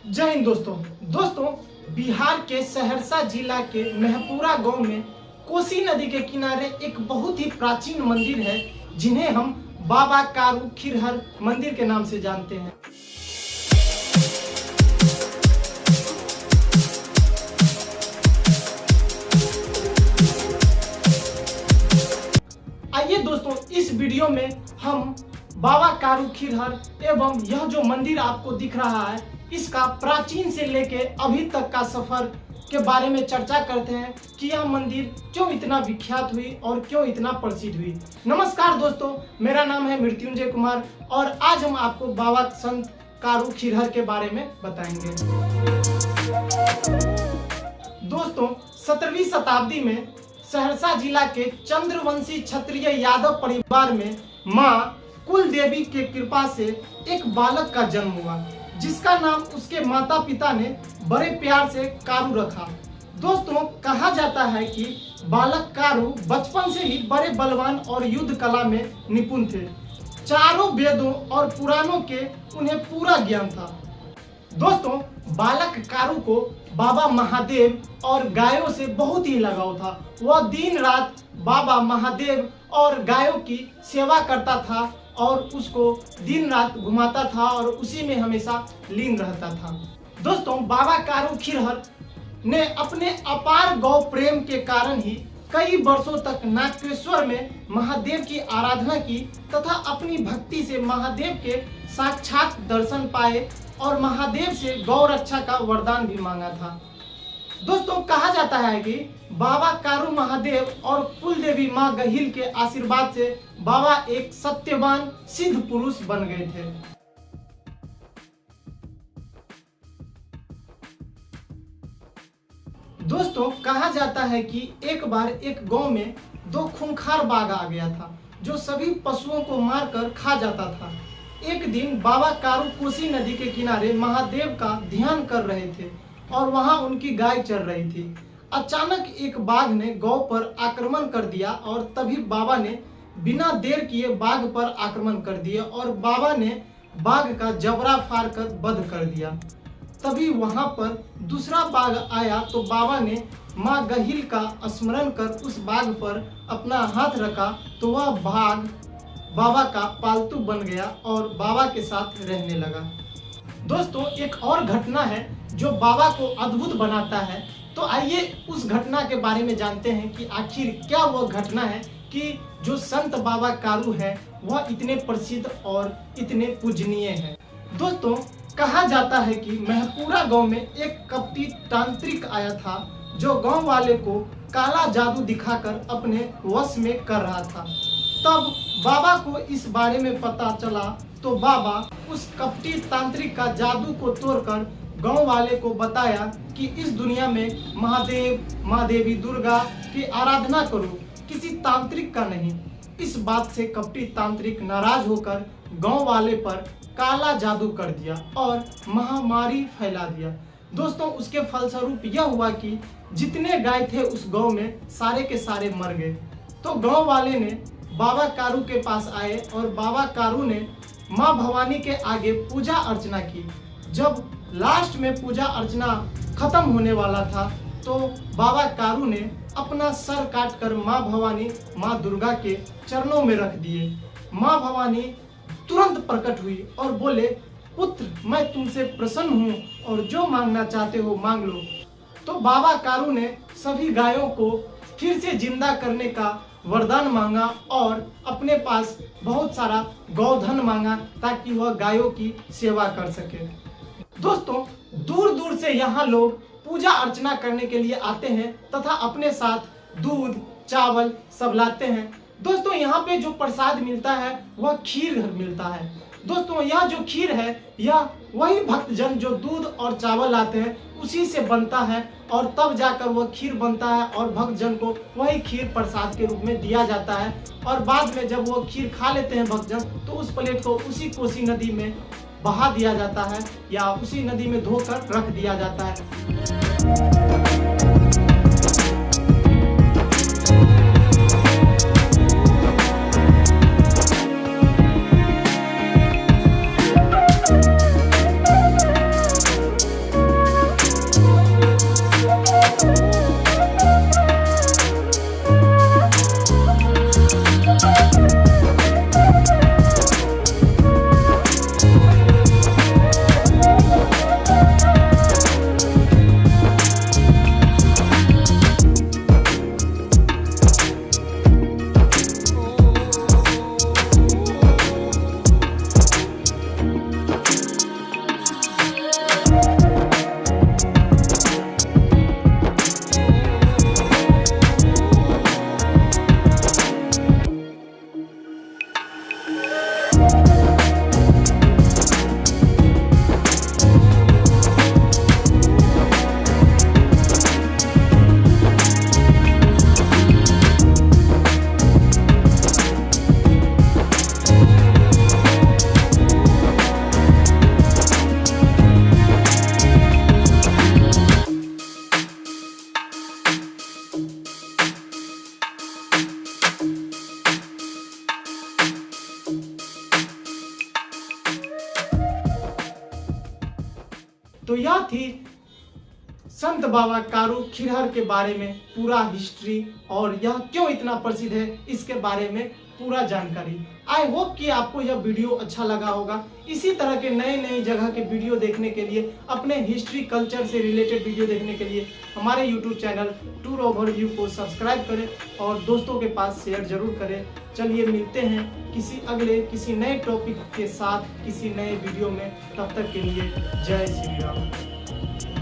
जय हिंद दोस्तों बिहार के सहरसा जिला के महपुरा गांव में कोसी नदी के किनारे एक बहुत ही प्राचीन मंदिर है जिन्हें हम बाबा कारू खिरहर मंदिर के नाम से जानते हैं। आइए दोस्तों, इस वीडियो में हम बाबा कारू खिरहर एवं यह जो मंदिर आपको दिख रहा है इसका प्राचीन से लेके अभी तक का सफर के बारे में चर्चा करते हैं कि यह मंदिर क्यों इतना विख्यात हुई और क्यों इतना प्रसिद्ध हुई। नमस्कार दोस्तों, मेरा नाम है मृत्युंजय कुमार और आज हम आपको बाबा संत कारू खिरहर के बारे में बताएंगे। दोस्तों, 17वीं शताब्दी में सहरसा जिला के चंद्रवंशी क्षत्रिय यादव परिवार में मां कुल देवी के कृपा से एक बालक का जन्म हुआ जिसका नाम उसके माता पिता ने बड़े प्यार से कारू रखा। दोस्तों, कहा जाता है कि बालक कारू बचपन से ही बड़े बलवान और युद्ध कला में निपुण थे। चारों वेदों और पुराणों के उन्हें पूरा ज्ञान था। दोस्तों, बालक कारू को बाबा महादेव और गायों से बहुत ही लगाव था। वह दिन रात बाबा महादेव और गायों की सेवा करता था और उसको दिन रात घुमाता था और उसी में हमेशा लीन रहता था। दोस्तों, बाबा कारू खिरहर ने अपने अपार गौ प्रेम के कारण ही कई वर्षों तक नागेश्वर में महादेव की आराधना की तथा अपनी भक्ति से महादेव के साक्षात दर्शन पाए और महादेव से गौ रक्षा का वरदान भी मांगा था। दोस्तों, कहा जाता है कि बाबा कारू महादेव और कुल देवी मां गहिल के आशीर्वाद से बाबा एक सत्यवान सिद्ध पुरुष बन गए थे। दोस्तों, कहा जाता है कि एक बार एक गांव में दो खूंखार बाघ आ गया था जो सभी पशुओं को मारकर खा जाता था। एक दिन बाबा कारू कोसी नदी के किनारे महादेव का ध्यान कर रहे थे और वहां उनकी गाय चर रही थी। अचानक एक बाघ ने गौ पर आक्रमण कर दिया और तभी बाबा ने बिना देर किए बाघ पर आक्रमण कर दिया और बाबा ने बाघ का जबड़ा फाड़ कर वध कर दिया। तभी वहां पर दूसरा बाघ आया तो बाबा ने मां गहिल का स्मरण कर उस बाघ पर अपना हाथ रखा तो वह बाघ बाबा का पालतू बन गया और बाबा के साथ रहने लगा। दोस्तों, एक और घटना है जो बाबा को अद्भुत बनाता है, तो आइए उस घटना के बारे में जानते हैं कि आखिर क्या वह घटना है कि जो संत बाबा कारू है वह इतने प्रसिद्ध और इतने पूजनीय है। दोस्तों, कहा जाता है कि महपुरा गांव में एक कपटी तांत्रिक आया था जो गांव वाले को काला जादू दिखाकर अपने वश में कर रहा था। तब बाबा को इस बारे में पता चला तो बाबा उस कपटी तांत्रिक का जादू को तोड़कर गांव वाले को बताया कि इस दुनिया में महादेव माँ देवी दुर्गा की आराधना करो, किसी तांत्रिक का नहीं। इस बात से कपटी तांत्रिक नाराज होकर गांव वाले पर काला जादू कर दिया और महामारी फैला दिया। दोस्तों, उसके फलस्वरूप यह हुआ कि जितने गाय थे उस गांव में सारे के सारे मर गए। तो गांव वाले ने बाबा कारू के पास आए और बाबा कारू ने माँ भवानी के आगे पूजा अर्चना की। जब लास्ट में पूजा अर्चना खत्म होने वाला था तो बाबा कारू ने अपना सर काटकर माँ भवानी माँ दुर्गा के चरणों में रख दिए। माँ भवानी तुरंत प्रकट हुई और बोले, पुत्र, मैं तुमसे प्रसन्न हूँ और जो मांगना चाहते हो मांग लो। तो बाबा कारू ने सभी गायों को फिर से जिंदा करने का वरदान मांगा और अपने पास बहुत सारा गौधन मांगा ताकि वह गायों की सेवा कर सके। दोस्तों, दूर दूर से यहाँ लोग पूजा अर्चना करने के लिए आते हैं तथा अपने साथ दूध चावल सब लाते हैं। दोस्तों, यहाँ पे जो प्रसाद मिलता है वह खीर मिलता है। दोस्तों, यह जो खीर है यह वही भक्तजन जो दूध और चावल लाते हैं उसी से बनता है और तब जाकर वह खीर बनता है और भक्तजन को वही खीर प्रसाद के रूप में दिया जाता है। और बाद में जब वो खीर खा लेते हैं भक्तजन तो उस प्लेट को उसी कोसी नदी में बहा दिया जाता है या उसी नदी में धोकर रख दिया जाता है। तो यह थी संत बाबा कारू खिरहर के बारे में पूरा हिस्ट्री, और यह क्यों इतना प्रसिद्ध है इसके बारे में पूरा जानकारी। आई होप कि आपको यह वीडियो अच्छा लगा होगा। इसी तरह के नए नए जगह के वीडियो देखने के लिए, अपने हिस्ट्री कल्चर से रिलेटेड वीडियो देखने के लिए हमारे यूट्यूब चैनल टूर ओवरव्यू को सब्सक्राइब करें और दोस्तों के पास शेयर जरूर करें। चलिए मिलते हैं किसी नए टॉपिक के साथ किसी नए वीडियो में। तब तक के लिए जय श्री राम।